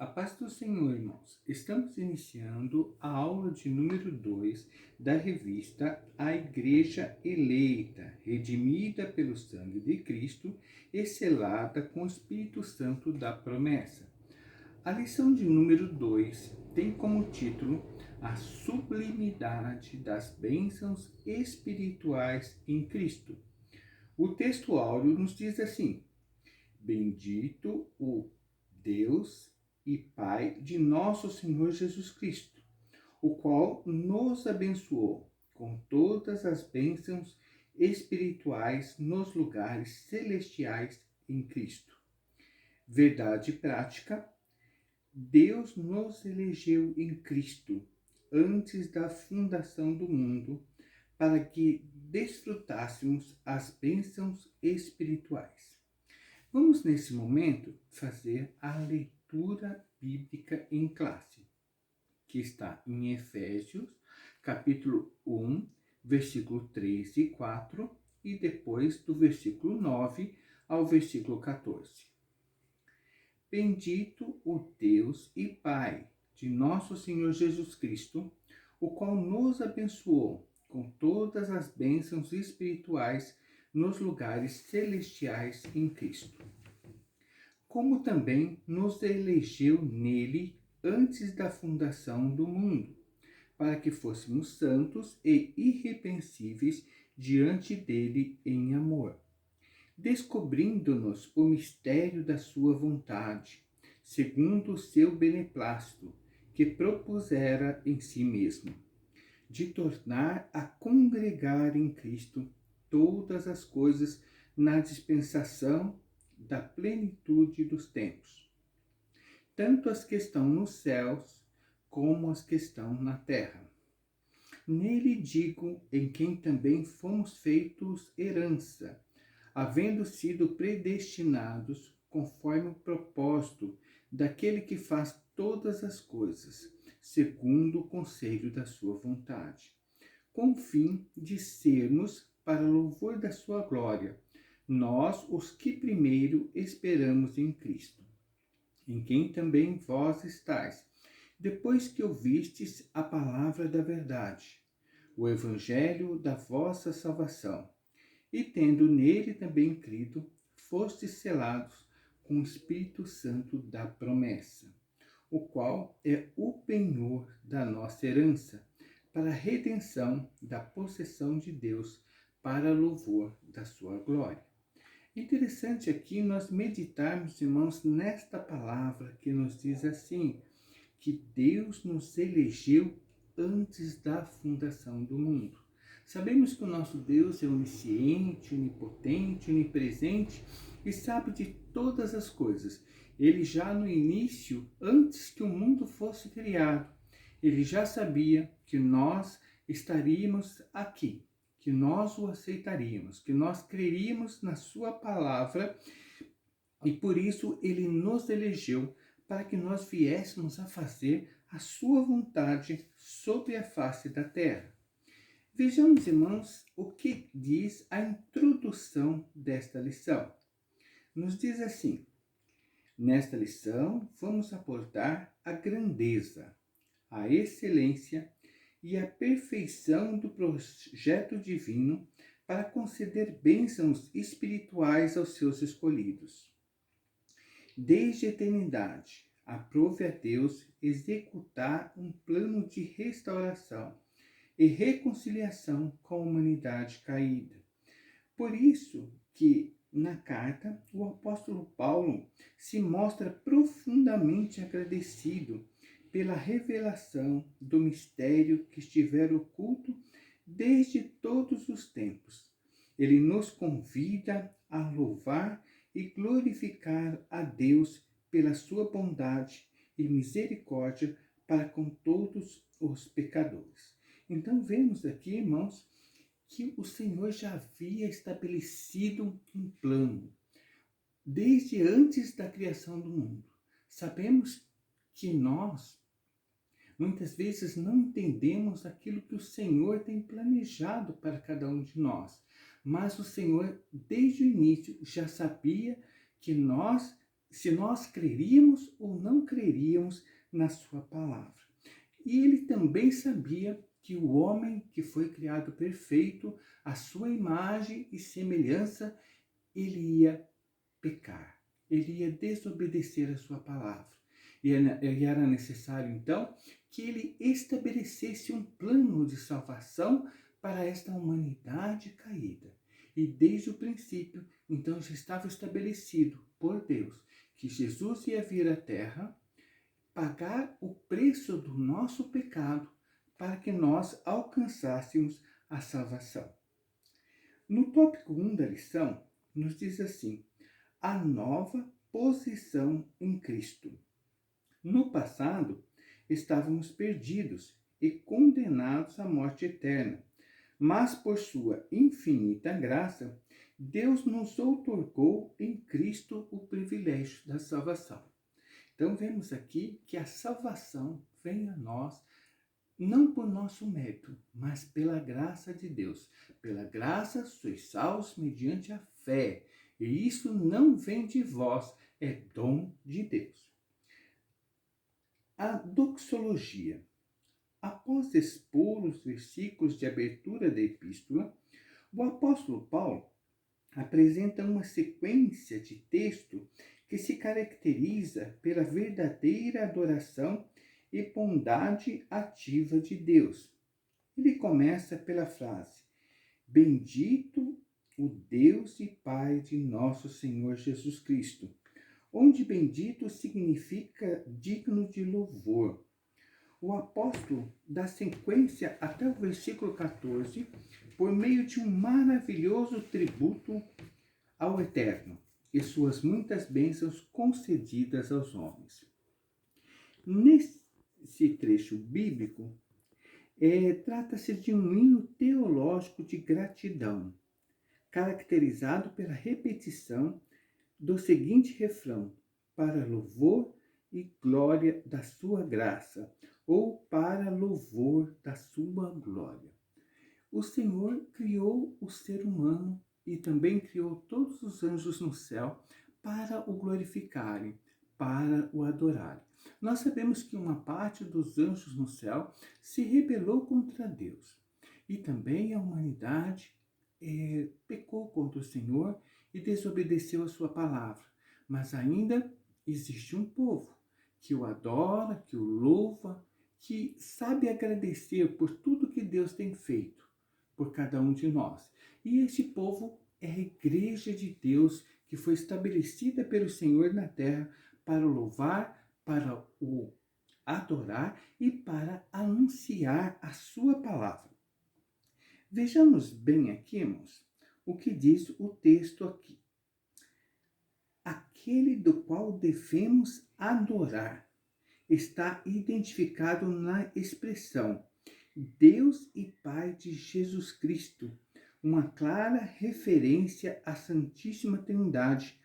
A paz do Senhor, irmãos. Estamos iniciando a aula de número 2 da revista A Igreja Eleita, redimida pelo sangue de Cristo e selada com o Espírito Santo da promessa. A lição de número 2 tem como título A Sublimidade das Bênçãos Espirituais em Cristo. O texto áureo nos diz assim: Bendito o Deus e Pai de nosso Senhor Jesus Cristo, o qual nos abençoou com todas as bênçãos espirituais nos lugares celestiais em Cristo. Verdade prática: Deus nos elegeu em Cristo antes da fundação do mundo para que desfrutássemos as bênçãos espirituais. Vamos, nesse momento, fazer a leitura bíblica em classe, que está em Efésios, capítulo 1, versículo 3 e 4, e depois do versículo 9 ao versículo 14. Bendito o Deus e Pai de nosso Senhor Jesus Cristo, o qual nos abençoou com todas as bênçãos espirituais nos lugares celestiais em Cristo. Como também nos elegeu nele antes da fundação do mundo, para que fôssemos santos e irrepreensíveis diante dele em amor, descobrindo-nos o mistério da sua vontade, segundo o seu beneplácito, que propusera em si mesmo, de tornar a congregar em Cristo todas as coisas na dispensação da plenitude dos tempos, tanto as que estão nos céus como as que estão na terra. Nele digo, em quem também fomos feitos herança, havendo sido predestinados conforme o propósito daquele que faz todas as coisas, segundo o conselho da sua vontade, com o fim de sermos para louvor da sua glória, nós os que primeiro esperamos em Cristo, em quem também vós estáis, depois que ouvistes a palavra da verdade, o evangelho da vossa salvação, e tendo nele também crido, fostes selados com o Espírito Santo da promessa, o qual é o penhor da nossa herança, para a redenção da possessão de Deus, para louvor da sua glória. Interessante aqui nós meditarmos, irmãos, nesta palavra que nos diz assim, que Deus nos elegeu antes da fundação do mundo. Sabemos que o nosso Deus é onisciente, onipotente, onipresente e sabe de todas as coisas. Ele já no início, antes que o mundo fosse criado, ele já sabia que nós estaríamos aqui, que nós o aceitaríamos, que nós creríamos na sua palavra e por isso ele nos elegeu para que nós viéssemos a fazer a sua vontade sobre a face da terra. Vejamos, irmãos, o que diz a introdução desta lição. Nos diz assim: nesta lição vamos abordar a grandeza, a excelência e a perfeição do projeto divino para conceder bênçãos espirituais aos seus escolhidos. Desde a eternidade, aprove a Deus executar um plano de restauração e reconciliação com a humanidade caída. Por isso que, na carta, o apóstolo Paulo se mostra profundamente agradecido pela revelação do mistério que estivera oculto desde todos os tempos. Ele nos convida a louvar e glorificar a Deus pela sua bondade e misericórdia para com todos os pecadores. Então vemos aqui, irmãos, que o Senhor já havia estabelecido um plano desde antes da criação do mundo. Sabemos que nós muitas vezes não entendemos aquilo que o Senhor tem planejado para cada um de nós. Mas o Senhor, desde o início, já sabia que nós se nós creríamos ou não creríamos na sua palavra. E ele também sabia que o homem que foi criado perfeito, à sua imagem e semelhança, ele ia pecar, ele ia desobedecer a sua palavra. E era necessário, então, que ele estabelecesse um plano de salvação para esta humanidade caída. E desde o princípio, então, já estava estabelecido por Deus que Jesus ia vir à Terra, pagar o preço do nosso pecado para que nós alcançássemos a salvação. No tópico 1 da lição, nos diz assim: a nova posição em Cristo. No passado, estávamos perdidos e condenados à morte eterna, mas por sua infinita graça, Deus nos outorgou em Cristo o privilégio da salvação. Então vemos aqui que a salvação vem a nós não por nosso mérito, mas pela graça de Deus. Pela graça sois salvos mediante a fé, e isso não vem de vós, é dom de Deus. A doxologia. Após expor os versículos de abertura da epístola, o apóstolo Paulo apresenta uma sequência de texto que se caracteriza pela verdadeira adoração e bondade ativa de Deus. Ele começa pela frase: bendito o Deus e Pai de nosso Senhor Jesus Cristo, onde bendito significa digno de louvor. O apóstolo dá sequência até o versículo 14 por meio de um maravilhoso tributo ao Eterno e suas muitas bênçãos concedidas aos homens. Nesse trecho bíblico, trata-se de um hino teológico de gratidão, caracterizado pela repetição do seguinte refrão: para louvor e glória da sua graça, ou para louvor da sua glória. O Senhor criou o ser humano e também criou todos os anjos no céu para o glorificarem, para o adorarem. Nós sabemos que uma parte dos anjos no céu se rebelou contra Deus. E também a humanidade pecou contra o Senhor e desobedeceu a sua palavra. Mas ainda existe um povo que o adora, que o louva, que sabe agradecer por tudo que Deus tem feito por cada um de nós. E esse povo é a Igreja de Deus, que foi estabelecida pelo Senhor na terra para o louvar, para o adorar e para anunciar a sua palavra. Vejamos bem aqui, irmãos, o que diz o texto aqui. Aquele do qual devemos adorar está identificado na expressão Deus e Pai de Jesus Cristo, uma clara referência à Santíssima Trindade,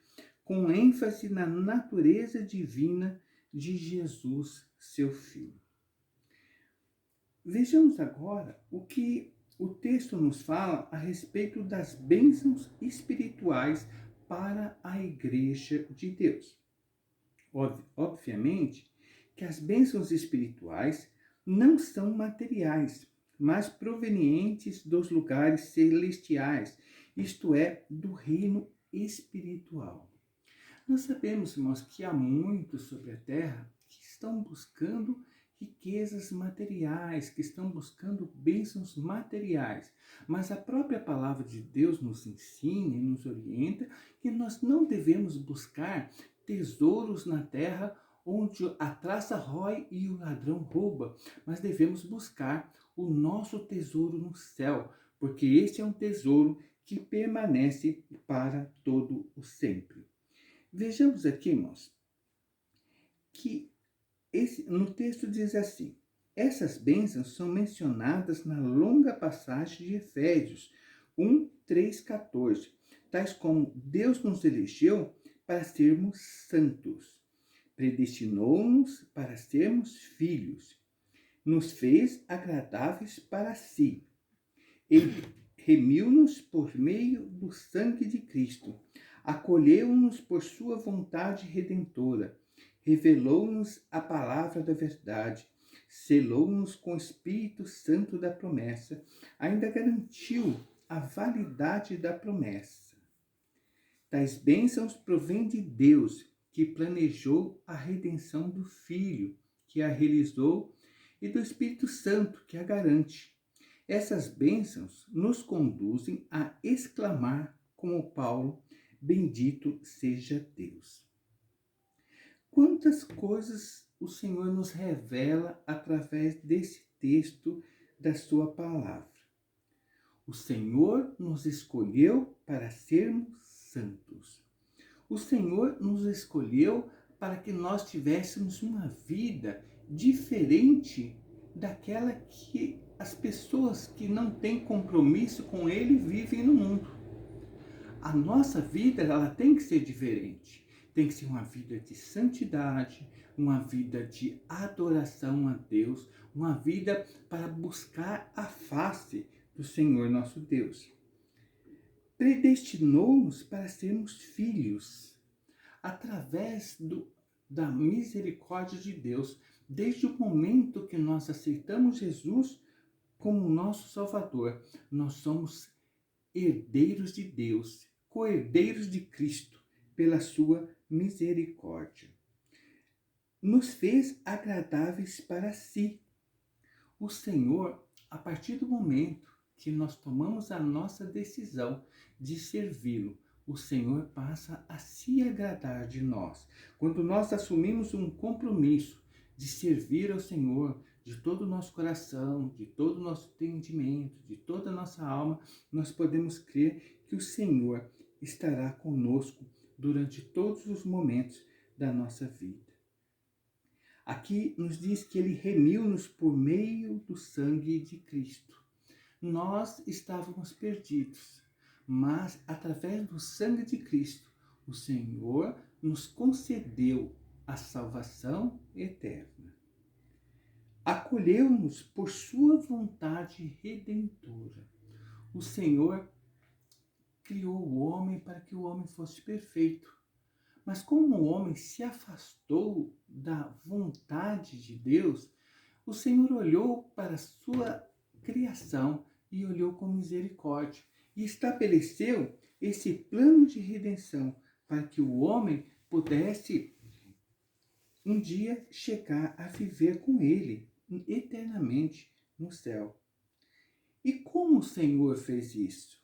com ênfase na natureza divina de Jesus, seu Filho. Vejamos agora o que o texto nos fala a respeito das bênçãos espirituais para a Igreja de Deus. Obviamente que as bênçãos espirituais não são materiais, mas provenientes dos lugares celestiais, isto é, do reino espiritual. Nós sabemos, irmãos, que há muitos sobre a terra que estão buscando riquezas materiais, que estão buscando bênçãos materiais. Mas a própria palavra de Deus nos ensina e nos orienta que nós não devemos buscar tesouros na terra onde a traça rói e o ladrão rouba, mas devemos buscar o nosso tesouro no céu, porque esse é um tesouro que permanece para todo o sempre. Vejamos aqui, irmãos, que no texto diz assim: essas bênçãos são mencionadas na longa passagem de Efésios 1, 3, 14, tais como Deus nos elegeu para sermos santos, predestinou-nos para sermos filhos, nos fez agradáveis para si, ele remiu-nos por meio do sangue de Cristo, Acolheu-nos por sua vontade redentora, revelou-nos a palavra da verdade, selou-nos com o Espírito Santo da promessa, ainda garantiu a validade da promessa. Tais bênçãos provêm de Deus, que planejou a redenção do Filho, que a realizou, e do Espírito Santo, que a garante. Essas bênçãos nos conduzem a exclamar, como Paulo: bendito seja Deus. Quantas coisas o Senhor nos revela através desse texto da sua palavra. O Senhor nos escolheu para sermos santos. O Senhor nos escolheu para que nós tivéssemos uma vida diferente daquela que as pessoas que não têm compromisso com Ele vivem no mundo. A nossa vida, ela tem que ser diferente. Tem que ser uma vida de santidade, uma vida de adoração a Deus, uma vida para buscar a face do Senhor nosso Deus. Predestinou-nos para sermos filhos, através da misericórdia de Deus, desde o momento que nós aceitamos Jesus como nosso Salvador. Nós somos herdeiros de Deus, co-herdeiros de Cristo, pela sua misericórdia. Nos fez agradáveis para si. O Senhor, a partir do momento que nós tomamos a nossa decisão de servi-lo, o Senhor passa a se agradar de nós. Quando nós assumimos um compromisso de servir ao Senhor de todo o nosso coração, de todo o nosso entendimento, de toda a nossa alma, nós podemos crer que o Senhor estará conosco durante todos os momentos da nossa vida. Aqui nos diz que Ele remiu-nos por meio do sangue de Cristo. Nós estávamos perdidos, mas através do sangue de Cristo, o Senhor nos concedeu a salvação eterna. Acolheu-nos por sua vontade redentora. O Senhor criou o homem para que o homem fosse perfeito. Mas como o homem se afastou da vontade de Deus, o Senhor olhou para a sua criação e olhou com misericórdia e estabeleceu esse plano de redenção para que o homem pudesse um dia chegar a viver com ele eternamente no céu. E como o Senhor fez isso?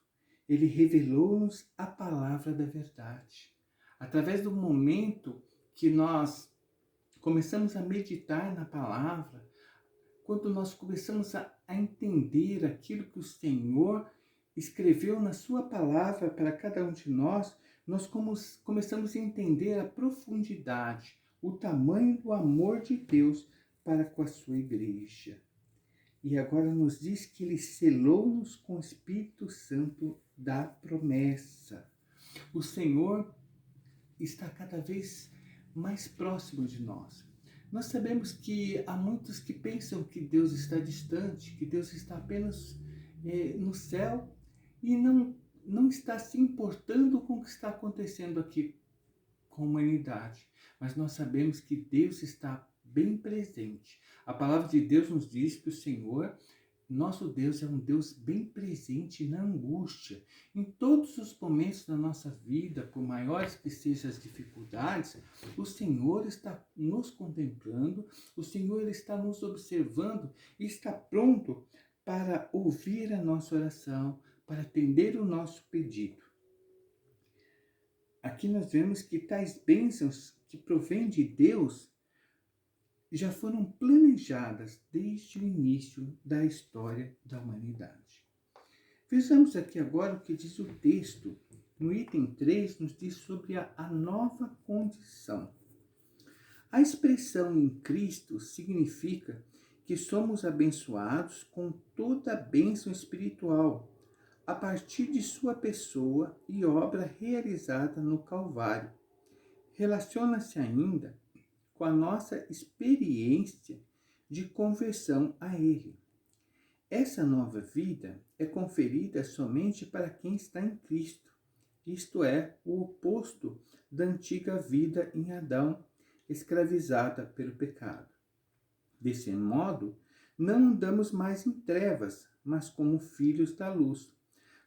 Ele revelou-nos a palavra da verdade. Através do momento que nós começamos a meditar na palavra, quando nós começamos a entender aquilo que o Senhor escreveu na sua palavra para cada um de nós, nós começamos a entender a profundidade, o tamanho do amor de Deus para com a sua igreja. E agora nos diz que Ele selou-nos com o Espírito Santo da promessa. O Senhor está cada vez mais próximo de nós. Nós sabemos que há muitos que pensam que Deus está distante, que Deus está apenas no céu e não está se importando com o que está acontecendo aqui com a humanidade. Mas nós sabemos que Deus está bem presente. A palavra de Deus nos diz que o Senhor, nosso Deus, é um Deus bem presente na angústia. Em todos os momentos da nossa vida, por maiores que sejam as dificuldades, o Senhor está nos contemplando, o Senhor está nos observando e está pronto para ouvir a nossa oração, para atender o nosso pedido. Aqui nós vemos que tais bênçãos que provêm de Deus já foram planejadas desde o início da história da humanidade. Vejamos aqui agora o que diz o texto. No item 3, nos diz sobre a nova condição. A expressão em Cristo significa que somos abençoados com toda a bênção espiritual, a partir de sua pessoa e obra realizada no Calvário. Relaciona-se ainda com a nossa experiência de conversão a Ele. Essa nova vida é conferida somente para quem está em Cristo. isto é, o oposto da antiga vida em Adão, escravizada pelo pecado. Desse modo, não andamos mais em trevas, mas como filhos da luz.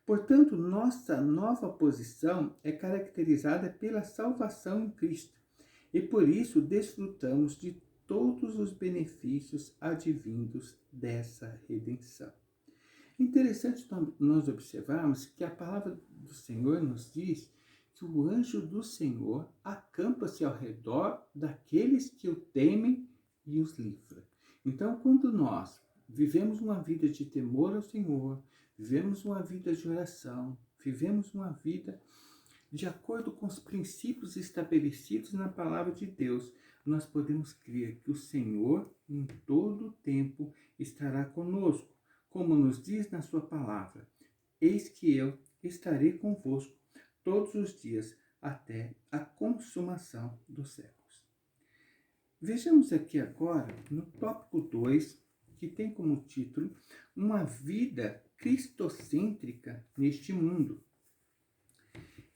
Portanto, nossa nova posição é caracterizada pela salvação em Cristo e por isso desfrutamos de todos os benefícios advindos dessa redenção. Interessante nós observarmos que a palavra do Senhor nos diz que o anjo do Senhor acampa-se ao redor daqueles que o temem e os livra. Então, quando nós vivemos uma vida de temor ao Senhor, vivemos uma vida de oração, vivemos uma vida de acordo com os princípios estabelecidos na palavra de Deus, nós podemos crer que o Senhor em todo o tempo estará conosco, como nos diz na sua palavra: eis que eu estarei convosco todos os dias até a consumação dos séculos. Vejamos aqui agora no tópico 2, que tem como título Uma vida cristocêntrica neste mundo.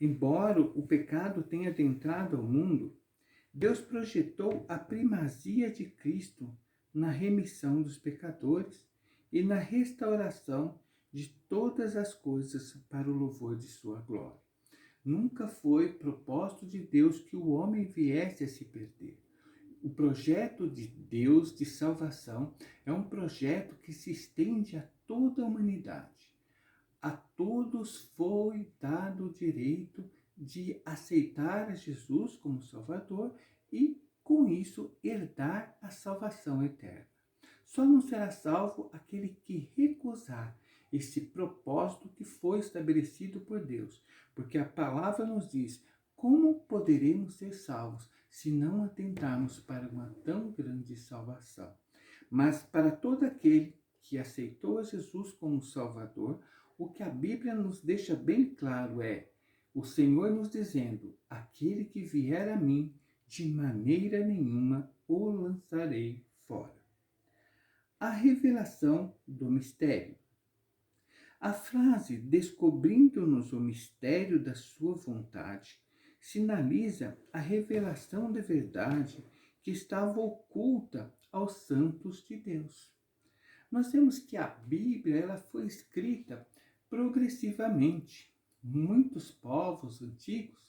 Embora o pecado tenha adentrado ao mundo, Deus projetou a primazia de Cristo na remissão dos pecadores e na restauração de todas as coisas para o louvor de sua glória. Nunca foi propósito de Deus que o homem viesse a se perder. O projeto de Deus de salvação é um projeto que se estende a toda a humanidade. A todos foi dado o direito de aceitar a Jesus como Salvador e, com isso, herdar a salvação eterna. Só não será salvo aquele que recusar esse propósito que foi estabelecido por Deus, porque a palavra nos diz: como poderemos ser salvos se não atentarmos para uma tão grande salvação? Mas para todo aquele que aceitou a Jesus como Salvador, o que a Bíblia nos deixa bem claro é o Senhor nos dizendo: aquele que vier a mim, de maneira nenhuma o lançarei fora. A revelação do mistério. A frase descobrindo-nos o mistério da sua vontade sinaliza a revelação da verdade que estava oculta aos santos de Deus. Nós vemos que a Bíblia ela foi escrita progressivamente. Muitos povos antigos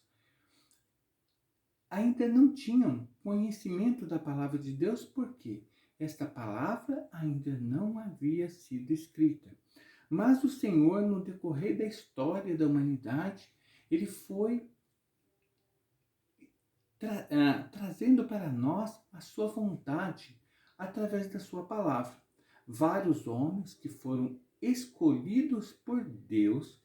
ainda não tinham conhecimento da palavra de Deus, porque esta palavra ainda não havia sido escrita. Mas o Senhor, no decorrer da história da humanidade, ele foi trazendo para nós a sua vontade através da sua palavra. Vários homens que foram escolhidos por Deus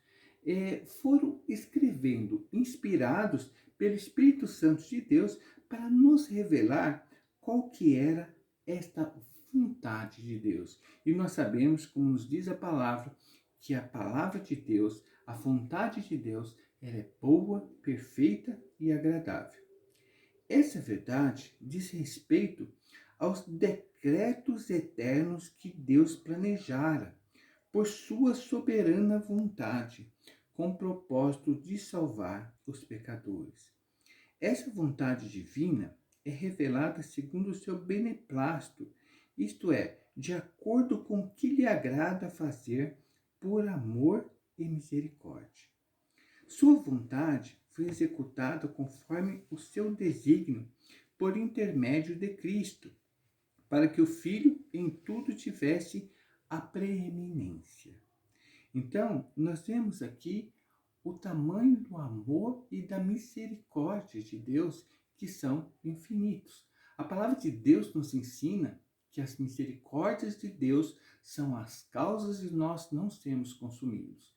foram escrevendo, inspirados pelo Espírito Santo de Deus, para nos revelar qual que era esta vontade de Deus. E nós sabemos, como nos diz a palavra, que a palavra de Deus, a vontade de Deus, ela é boa, perfeita e agradável. Essa verdade diz respeito aos decretos eternos que Deus planejara por sua soberana vontade, com o propósito de salvar os pecadores. Essa vontade divina é revelada segundo o seu beneplácito, isto é, de acordo com o que lhe agrada fazer por amor e misericórdia. Sua vontade foi executada conforme o seu desígnio por intermédio de Cristo, para que o Filho em tudo tivesse a preeminência. Então, nós vemos aqui o tamanho do amor e da misericórdia de Deus, que são infinitos. A palavra de Deus nos ensina que as misericórdias de Deus são as causas de nós não sermos consumidos.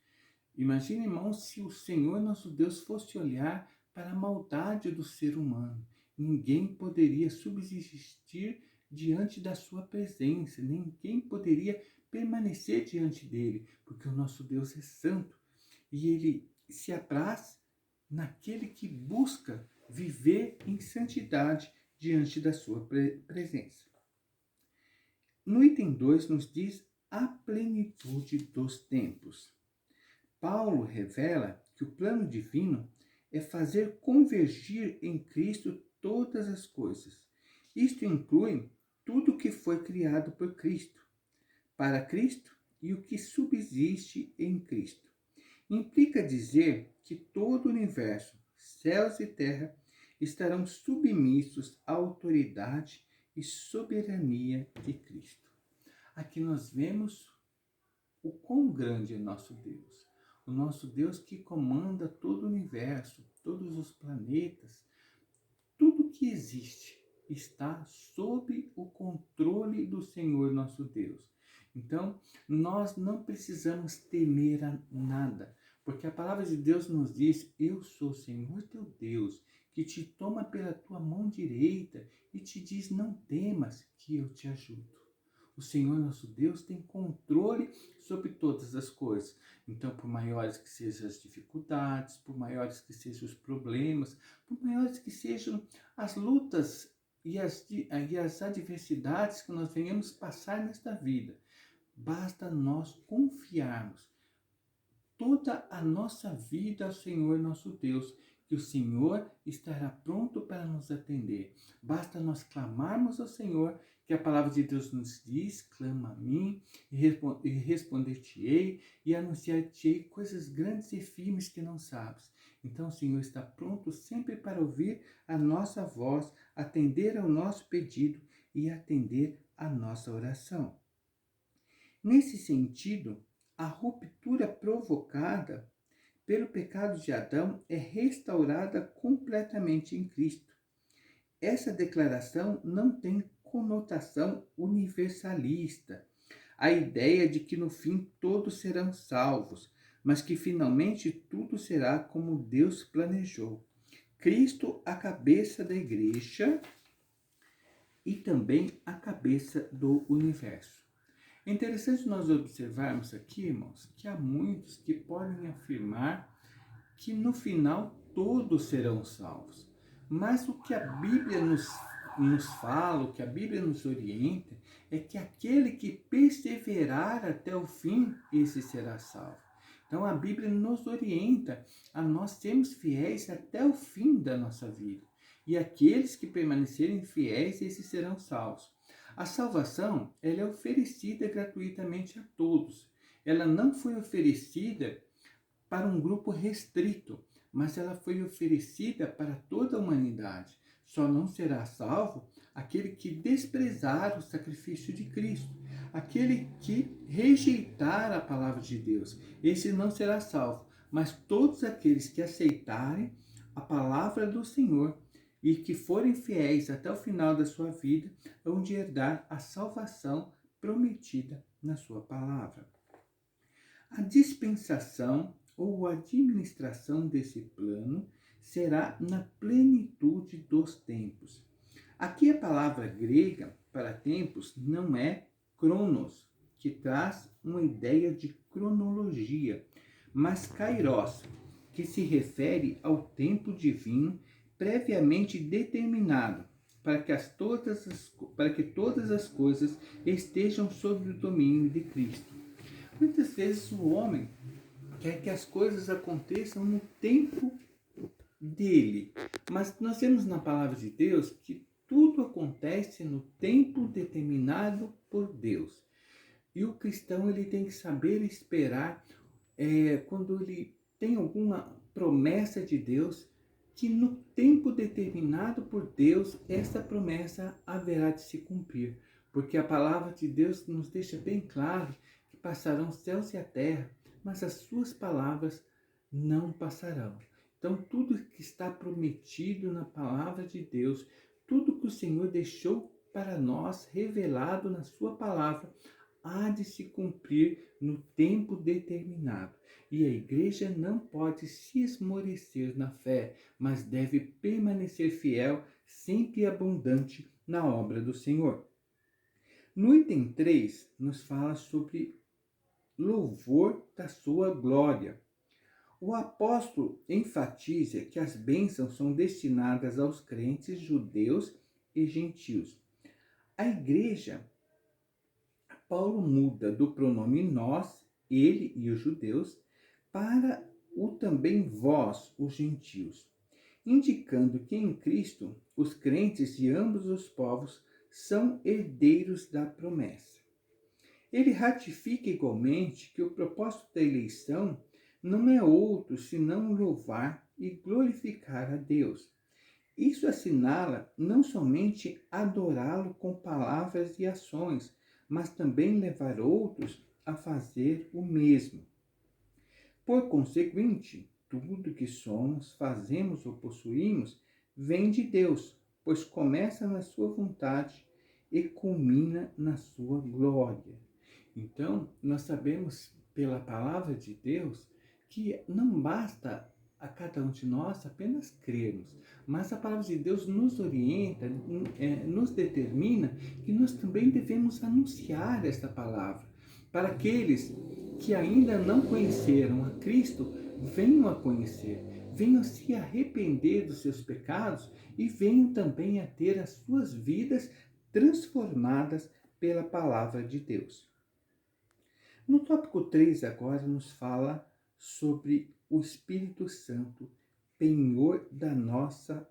Imagine, irmãos, se o Senhor nosso Deus fosse olhar para a maldade do ser humano. Ninguém poderia subsistir diante da sua presença, ninguém poderia permanecer diante dele, porque o nosso Deus é santo e ele se apraz naquele que busca viver em santidade diante da sua presença. No item 2 nos diz a plenitude dos tempos. Paulo revela que o plano divino é fazer convergir em Cristo todas as coisas. Isto inclui tudo que foi criado por Cristo, para Cristo e o que subsiste em Cristo. Implica dizer que todo o universo, céus e terra, estarão submissos à autoridade e soberania de Cristo. Aqui nós vemos o quão grande é nosso Deus. O nosso Deus que comanda todo o universo, todos os planetas, tudo que existe está sob o controle do Senhor nosso Deus. Então, nós não precisamos temer a nada, porque a palavra de Deus nos diz: eu sou o Senhor teu Deus, que te toma pela tua mão direita e te diz: não temas, que eu te ajudo. O Senhor nosso Deus tem controle sobre todas as coisas. Então, por maiores que sejam as dificuldades, por maiores que sejam os problemas, por maiores que sejam as lutas e as adversidades que nós venhamos passar nesta vida, basta nós confiarmos toda a nossa vida ao Senhor nosso Deus, que o Senhor estará pronto para nos atender. Basta nós clamarmos ao Senhor, que a palavra de Deus nos diz: clama a mim e responder-te-ei e anunciar-te-ei coisas grandes e firmes que não sabes. Então o Senhor está pronto sempre para ouvir a nossa voz, atender ao nosso pedido e atender a nossa oração. Nesse sentido, a ruptura provocada pelo pecado de Adão é restaurada completamente em Cristo. Essa declaração não tem conotação universalista, a ideia de que no fim todos serão salvos, mas que finalmente tudo será como Deus planejou. Cristo, a cabeça da igreja e também a cabeça do universo. É interessante nós observarmos aqui, irmãos, que há muitos que podem afirmar que no final todos serão salvos. Mas o que a Bíblia nos fala, o que a Bíblia nos orienta, é que aquele que perseverar até o fim, esse será salvo. Então a Bíblia nos orienta a nós sermos fiéis até o fim da nossa vida. E aqueles que permanecerem fiéis, esses serão salvos. A salvação, ela é oferecida gratuitamente a todos. Ela não foi oferecida para um grupo restrito, mas ela foi oferecida para toda a humanidade. Só não será salvo aquele que desprezar o sacrifício de Cristo, aquele que rejeitar a palavra de Deus. Esse não será salvo, mas todos aqueles que aceitarem a palavra do Senhor e que forem fiéis até o final da sua vida, hão de herdar a salvação prometida na sua palavra. A dispensação ou administração desse plano será na plenitude dos tempos. Aqui a palavra grega para tempos não é cronos, que traz uma ideia de cronologia, mas kairos, que se refere ao tempo divino previamente determinado, para que todas as coisas estejam sob o domínio de Cristo. Muitas vezes o homem quer que as coisas aconteçam no tempo dele, mas nós temos na palavra de Deus que tudo acontece no tempo determinado por Deus. E o cristão ele tem que saber esperar quando ele tem alguma promessa de Deus, que no tempo determinado por Deus, essa promessa haverá de se cumprir. Porque a palavra de Deus nos deixa bem claro que passarão os céus e a terra, mas as suas palavras não passarão. Então, tudo que está prometido na palavra de Deus, tudo que o Senhor deixou para nós, revelado na sua palavra, há de se cumprir no tempo determinado. E a igreja não pode se esmorecer na fé, mas deve permanecer fiel, sempre abundante na obra do Senhor. No item 3, nos fala sobre louvor da sua glória. O apóstolo enfatiza que as bênçãos são destinadas aos crentes judeus e gentios. A igreja, Paulo muda do pronome nós, ele e os judeus, para o também vós, os gentios, indicando que em Cristo os crentes de ambos os povos são herdeiros da promessa. Ele ratifica igualmente que o propósito da eleição não é outro senão louvar e glorificar a Deus. Isso assinala não somente adorá-lo com palavras e ações, mas também levar outros a fazer o mesmo. Por conseguinte, tudo que somos, fazemos ou possuímos vem de Deus, pois começa na sua vontade e culmina na sua glória. Então, nós sabemos pela palavra de Deus que não basta a cada um de nós apenas crermos, mas a palavra de Deus nos orienta, nos determina que nós também devemos anunciar esta palavra para aqueles que ainda não conheceram a Cristo, venham a conhecer, venham se arrepender dos seus pecados e venham também a ter as suas vidas transformadas pela palavra de Deus. No tópico 3 agora nos fala sobre o Espírito Santo, penhor da nossa